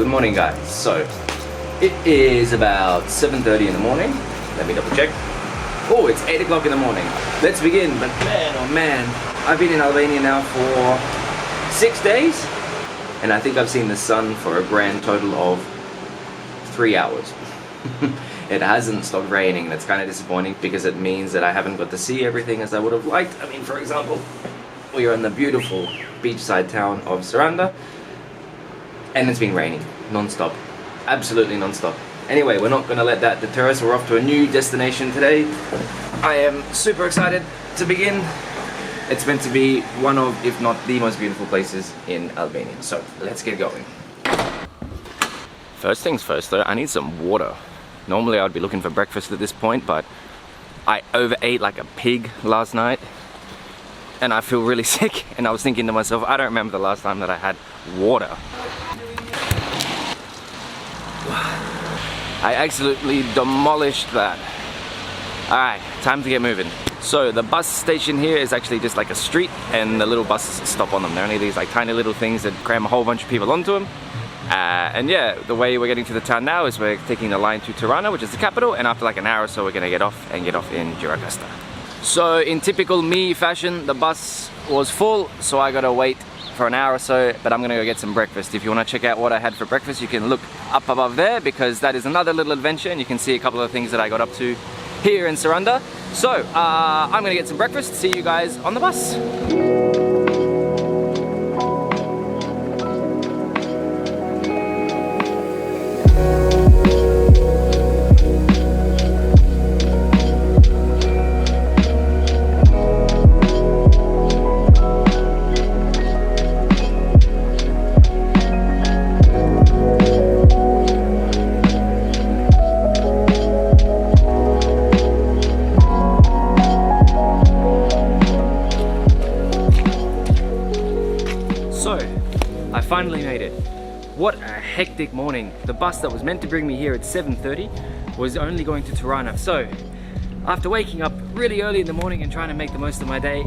Good morning, guys. So it is about 7:30 in the morning. Let me double check. Oh, it's 8 o'clock in the morning. Let's begin. But man, oh man, I've been in Albania now for 6 days, and I think I've seen the sun for a grand total of 3 hours. It hasn't stopped raining. That's kind of disappointing because it means that I haven't got to see everything as I would have liked. I mean, for example, we are in the beautiful beachside town of Saranda, and it's been raining non-stop, absolutely non-stop. Anyway, we're not going to let that deter us. We're off to a new destination today. I am super excited to begin. It's meant to be one of, if not the most beautiful places in Albania. So let's get going. First things first though, I need some water. Normally I'd be looking for breakfast at this point, but I overate like a pig last night and I feel really sick, and I was thinking to myself, I don't remember the last time that I had water. I absolutely demolished that. Alright, time to get moving. So the bus station here is actually just like a street, and the little buses stop on them. They're only these like tiny little things that cram a whole bunch of people onto them. And yeah, the way we're getting to the town now is we're taking the line to Tirana, which is the capital, and after like an hour or so we're gonna get off in Gjirokastër. So in typical me fashion, the bus was full, so I gotta wait for an hour or so, but I'm gonna go get some breakfast. If you want to check out what I had for breakfast, you can look up above there, because that is another little adventure and you can see a couple of things that I got up to here in Saranda. So I'm gonna get some breakfast. See you guys on the bus. I finally made it. What a hectic morning. The bus that was meant to bring me here at 7:30 was only going to Tirana. So after waking up really early in the morning and trying to make the most of my day,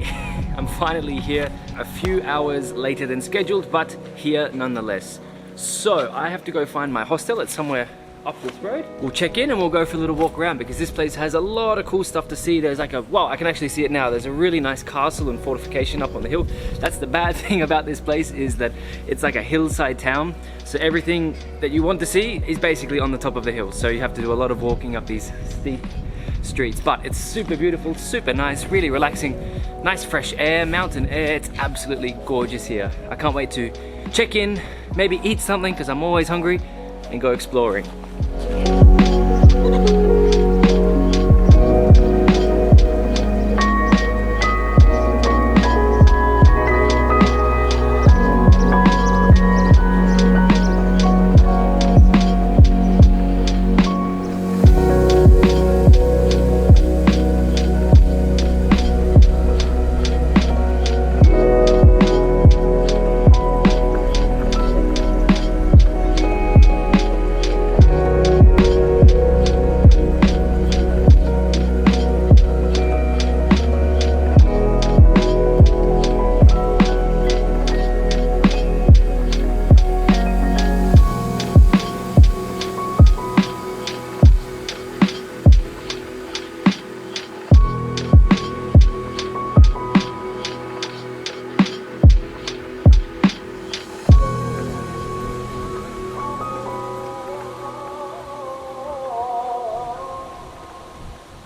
I'm finally here a few hours later than scheduled, but here nonetheless. So I have to go find my hostel. It's somewhere up this road. We'll check in and we'll go for a little walk around, because this place has a lot of cool stuff to see. There's like well, I can actually see it now. There's a really nice castle and fortification up on the hill. That's the bad thing about this place, is that it's like a hillside town. So everything that you want to see is basically on the top of the hill. So you have to do a lot of walking up these steep streets, but it's super beautiful, super nice, really relaxing, nice fresh air, mountain air. It's absolutely gorgeous here. I can't wait to check in, maybe eat something, because I'm always hungry, and go exploring.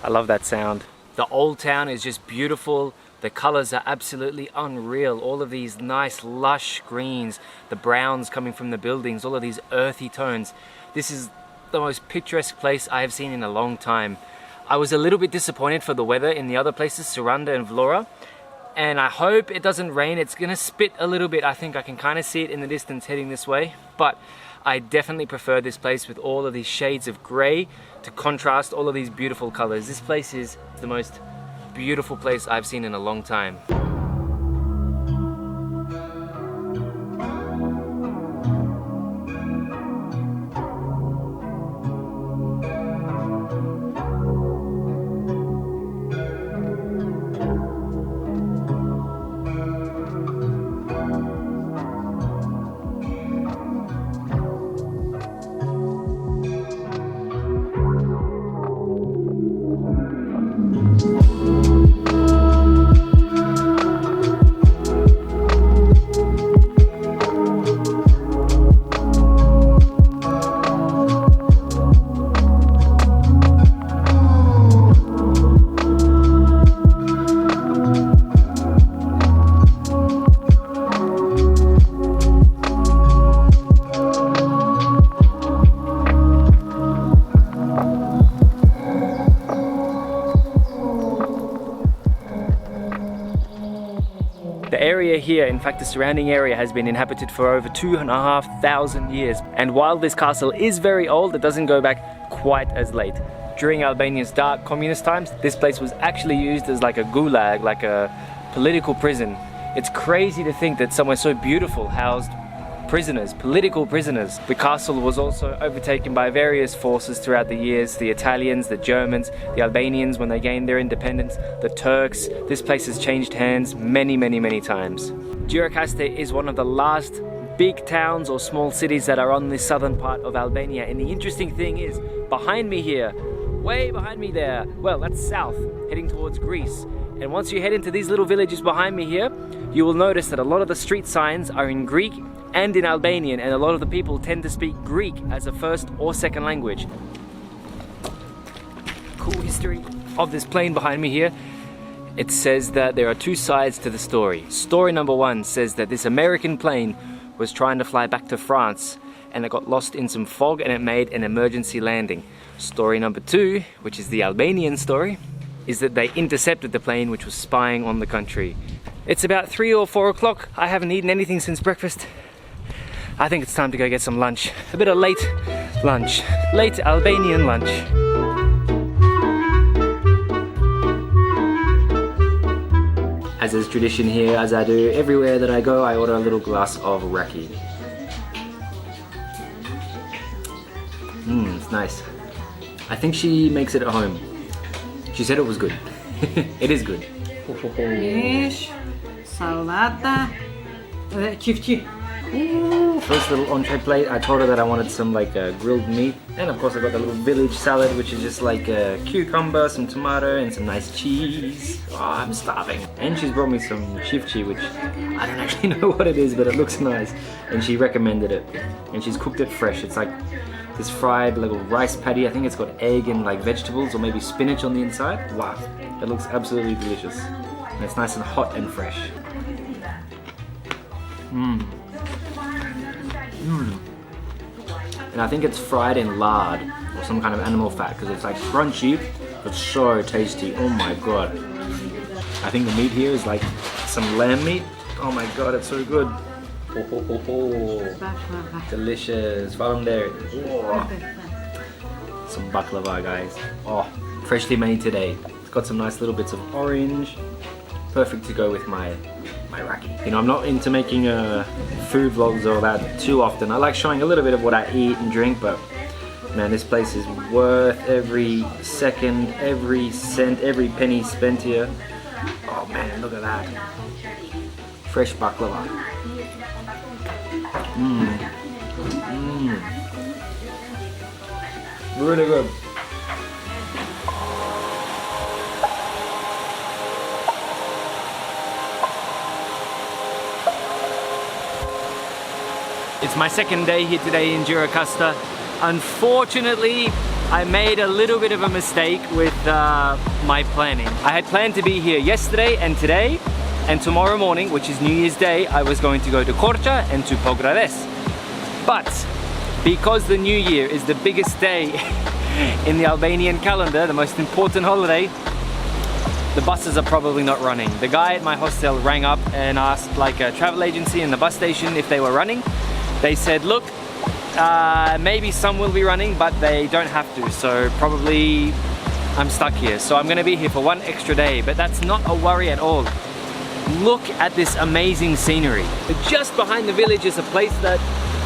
I love that sound. The old town is just beautiful. The colors are absolutely unreal. All of these nice lush greens, the browns coming from the buildings, all of these earthy tones. This is the most picturesque place I have seen in a long time. I was a little bit disappointed for the weather in the other places, Saranda and Vlora, and I hope it doesn't rain. It's gonna spit a little bit. I think I can kind of see it in the distance heading this way, but I definitely prefer this place with all of these shades of grey to contrast all of these beautiful colors. This place is the most beautiful place I've seen in a long time. here, in fact the surrounding area has been inhabited for over 2,500 years. And while this castle is very old, it doesn't go back quite as late. During Albania's dark communist times, this place was actually used as like a gulag, like a political prison. It's crazy to think that somewhere so beautiful housed prisoners, political prisoners. The castle was also overtaken by various forces throughout the years: the Italians, the Germans, the Albanians when they gained their independence, the Turks. This place has changed hands many times. Gjirokastër is one of the last big towns or small cities that are on the southern part of Albania, and the interesting thing is, behind me here, way behind me there, well, that's south, heading towards Greece. And once you head into these little villages behind me here, you will notice that a lot of the street signs are in Greek and in Albanian, and a lot of the people tend to speak Greek as a first or second language. Cool history of this plane behind me here. It says that there are two sides to the story. Story number one says that this American plane was trying to fly back to France, and it got lost in some fog and it made an emergency landing. Story number two, which is the Albanian story, is that they intercepted the plane which was spying on the country. It's about 3 or 4 o'clock. I haven't eaten anything since breakfast. I think it's time to go get some lunch. A bit of late lunch. Late Albanian lunch. As is tradition here, as I do everywhere that I go, I order a little glass of raki. It's nice. I think she makes it at home. She said it was good. It is good. Fish, salata, çiftçi. First little entree plate, I told her that I wanted some like grilled meat, and of course I got the little village salad, which is just like a cucumber, some tomato and some nice cheese. Oh, I'm starving. And she's brought me some çiftçi, which I don't actually know what it is, but it looks nice, and she recommended it, and she's cooked it fresh. It's like this fried little rice patty. I think it's got egg and like vegetables or maybe spinach on the inside. Wow, it looks absolutely delicious, and it's nice and hot and fresh. And I think it's fried in lard or some kind of animal fat, because it's like crunchy but so tasty. Oh my god. I think the meat here is like some lamb meat. Oh my god, it's so good. Delicious. From there. Oh. Some baklava, guys. Oh, freshly made today. It's got some nice little bits of orange. Perfect to go with my raki. You know, I'm not into making food vlogs or that too often. I like showing a little bit of what I eat and drink, but man, this place is worth every second, every cent, every penny spent here. Oh man, look at that. Fresh baklava. Really good. It's my second day here today in Gjirokastër. Unfortunately, I made a little bit of a mistake with my planning. I had planned to be here yesterday and today, and tomorrow morning, which is New Year's Day, I was going to go to Korça and to Picturesque. But because the New Year is the biggest day in the Albanian calendar, the most important holiday, the buses are probably not running. The guy at my hostel rang up and asked like a travel agency and the bus station if they were running. They said, look, maybe some will be running, but they don't have to, so probably I'm stuck here. So I'm gonna be here for one extra day, but that's not a worry at all. Look at this amazing scenery. Just behind the village is a place that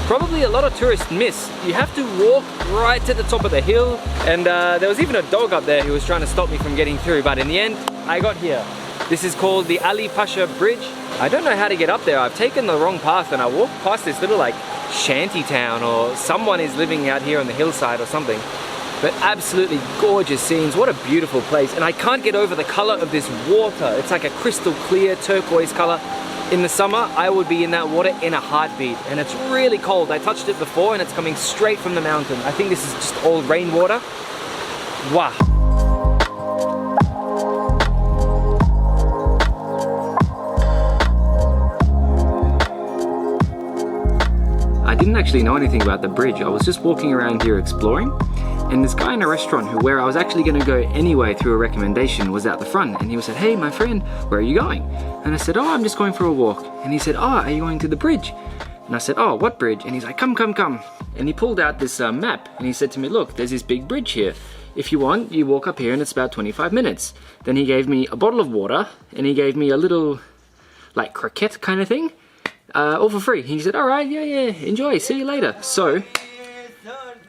probably a lot of tourists miss. You have to walk right to the top of the hill, and there was even a dog up there who was trying to stop me from getting through, but in the end, I got here. This is called the Ali Pasha Bridge. I don't know how to get up there. I've taken the wrong path and I walked past this little like shanty town, or someone is living out here on the hillside or something. But absolutely gorgeous scenes. What a beautiful place. And I can't get over the color of this water. It's like a crystal clear turquoise color. In the summer, I would be in that water in a heartbeat, and it's really cold. I touched it before and it's coming straight from the mountain. I think this is just all rainwater. Wow. I didn't actually know anything about the bridge. I was just walking around here exploring, and this guy in a restaurant where I was actually going to go anyway through a recommendation was out the front, and he said, "Hey my friend, where are you going?" And I said, "Oh, I'm just going for a walk." And he said, "Oh, are you going to the bridge?" And I said, "Oh, what bridge?" And he's like, "Come, come, come." And he pulled out this map, and he said to me, "Look, there's this big bridge here. If you want, you walk up here and it's about 25 minutes. Then he gave me a bottle of water, and he gave me a little, like, croquette kind of thing, all for free. He said, "All right, yeah, enjoy, see you later." So,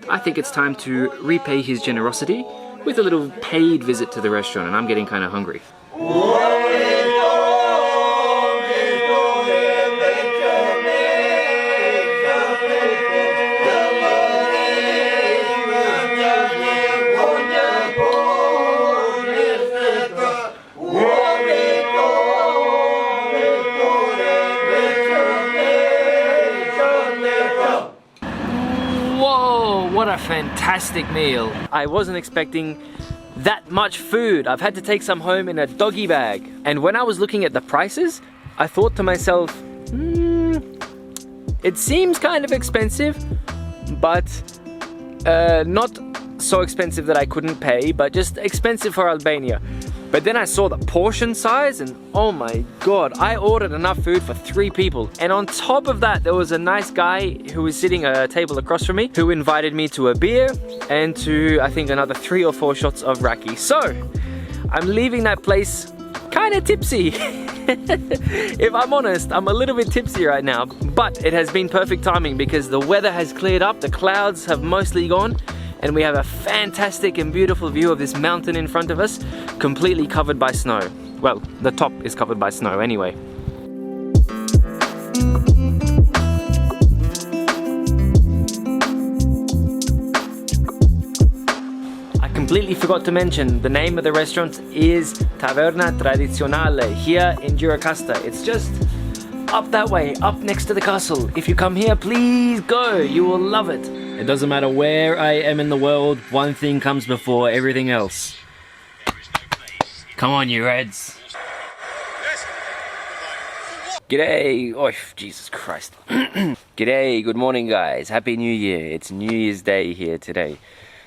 I think it's time to repay his generosity with a little paid visit to the restaurant, and I'm getting kind of hungry. What a fantastic meal. I wasn't expecting that much food. I've had to take some home in a doggy bag. And when I was looking at the prices, I thought to myself, it seems kind of expensive, but not so expensive that I couldn't pay, but just expensive for Albania. But then I saw the portion size and oh my god, I ordered enough food for 3 people. And on top of that, there was a nice guy who was sitting at a table across from me who invited me to a beer and to, I think, another 3 or 4 shots of raki. So, I'm leaving that place kind of tipsy. If I'm honest, I'm a little bit tipsy right now, but it has been perfect timing because the weather has cleared up, the clouds have mostly gone, and we have a fantastic and beautiful view of this mountain in front of us, completely covered by snow. Well, the top is covered by snow anyway. I completely forgot to mention, the name of the restaurant is Taverna Tradizionale here in Gjirokastër. It's just up that way, up next to the castle. If you come here, please go, you will love it. It doesn't matter where I am in the world, one thing comes before everything else. Come on, you Reds. G'day, oh Jesus Christ. G'day, good morning guys, Happy New Year. It's New Year's Day here today.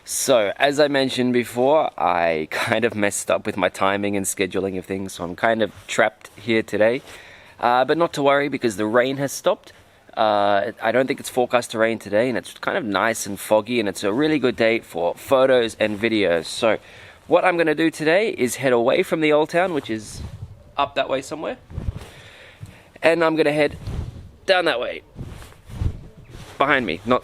So, as I mentioned before, I kind of messed up with my timing and scheduling of things, so I'm kind of trapped here today. But not to worry because the rain has stopped. I don't think it's forecast to rain today, and it's kind of nice and foggy, and it's a really good day for photos and videos. So what I'm going to do today is head away from the old town, which is up that way somewhere, and I'm going to head down that way behind me, not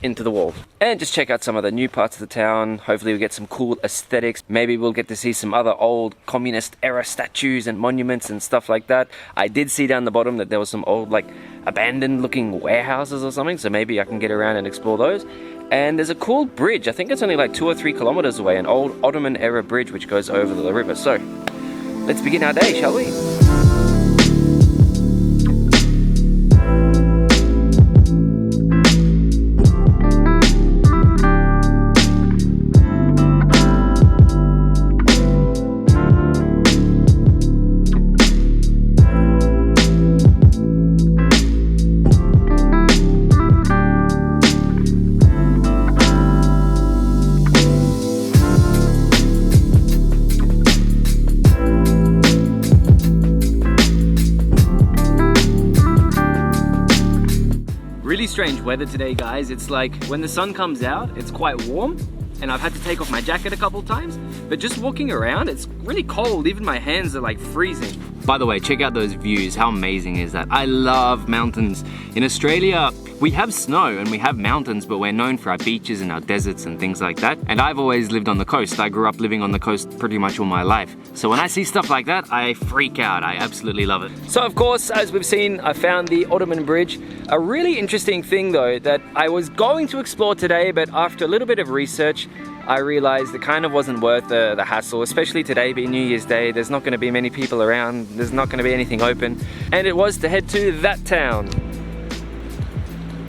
into the wall, and just check out some of the new parts of the town. Hopefully we get some cool aesthetics. Maybe we'll get to see some other old communist era statues and monuments and stuff like that. I did see down the bottom that there was some old, like, abandoned looking warehouses or something, so maybe I can get around and explore those. And there's a cool bridge, I think it's only like 2 or 3 kilometers away, an old Ottoman era bridge which goes over the river. So let's begin our day, shall we? Really strange weather today, guys. It's like when the sun comes out, it's quite warm, and I've had to take off my jacket a couple times, but just walking around, it's really cold. Even my hands are like freezing. By the way, check out those views. How amazing is that? I love mountains. In Australia, we have snow and we have mountains, but we're known for our beaches and our deserts and things like that. And I've always lived on the coast. I grew up living on the coast pretty much all my life. So when I see stuff like that, I freak out. I absolutely love it. So of course, as we've seen, I found the Ottoman bridge. A really interesting thing though, that I was going to explore today, but after a little bit of research, I realized it kind of wasn't worth the hassle, especially today being New Year's Day. There's not going to be many people around. There's not going to be anything open. And it was to head to that town.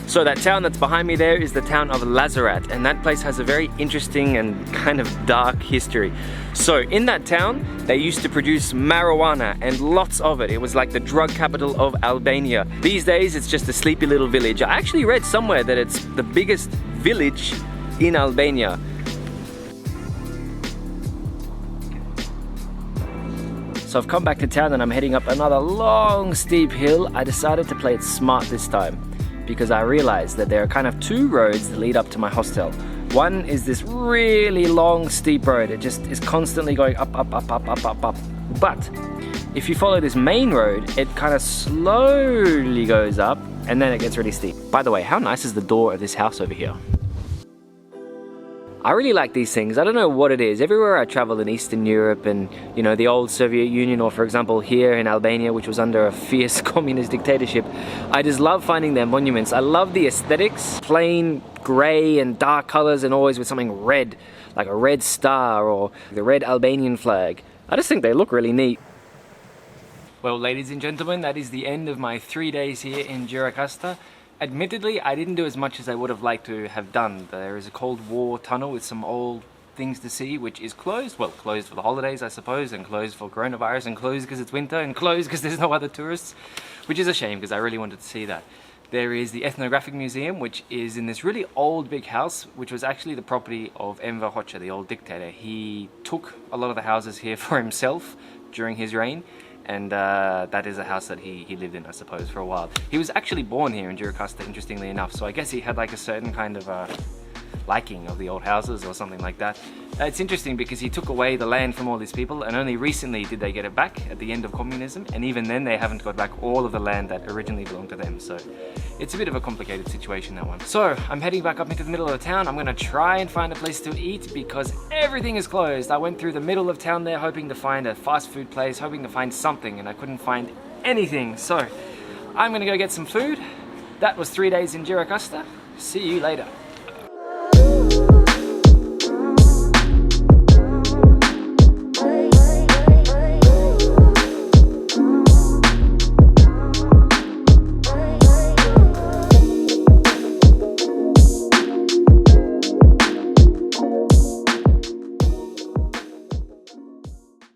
So that town that's behind me there is the town of Lazarat, and that place has a very interesting and kind of dark history. So in that town, they used to produce marijuana and lots of it. It was like the drug capital of Albania. These days, it's just a sleepy little village. I actually read somewhere that it's the biggest village in Albania. So I've come back to town and I'm heading up another long steep hill. I decided to play it smart this time because I realized that there are kind of two roads that lead up to my hostel. One is this really long steep road. It just is constantly going up, up, up, up, up, up, up. But if you follow this main road, it kind of slowly goes up and then it gets really steep. By the way, how nice is the door of this house over here? I really like these things. I don't know what it is. Everywhere I travel in Eastern Europe and, you know, the old Soviet Union, or for example here in Albania, which was under a fierce communist dictatorship, I just love finding their monuments. I love the aesthetics, plain grey and dark colours, and always with something red, like a red star or the red Albanian flag. I just think they look really neat. Well, ladies and gentlemen, that is the end of my 3 days here in Gjirokastër. Admittedly, I didn't do as much as I would have liked to have done. There is a Cold War tunnel with some old things to see, which is closed. Well, closed for the holidays, I suppose, and closed for coronavirus, and closed because it's winter, and closed because there's no other tourists, which is a shame because I really wanted to see that. There is the Ethnographic Museum, which is in this really old big house, which was actually the property of Enver Hoxha, the old dictator. He took a lot of the houses here for himself during his reign. And that is a house that he lived in, I suppose, for a while. He was actually born here in Gjirokastër, interestingly enough, so I guess he had like a certain kind of liking of the old houses or something like that. It's interesting because he took away the land from all these people, and only recently did they get it back at the end of communism, and even then they haven't got back all of the land that originally belonged to them, so it's a bit of a complicated situation, that one. So I'm heading back up into the middle of the town. I'm gonna try and find a place to eat because everything is closed. I went through the middle of town there hoping to find a fast food place, hoping to find something, and I couldn't find anything. So I'm gonna go get some food. That was 3 days in Gjirokastër. See you later.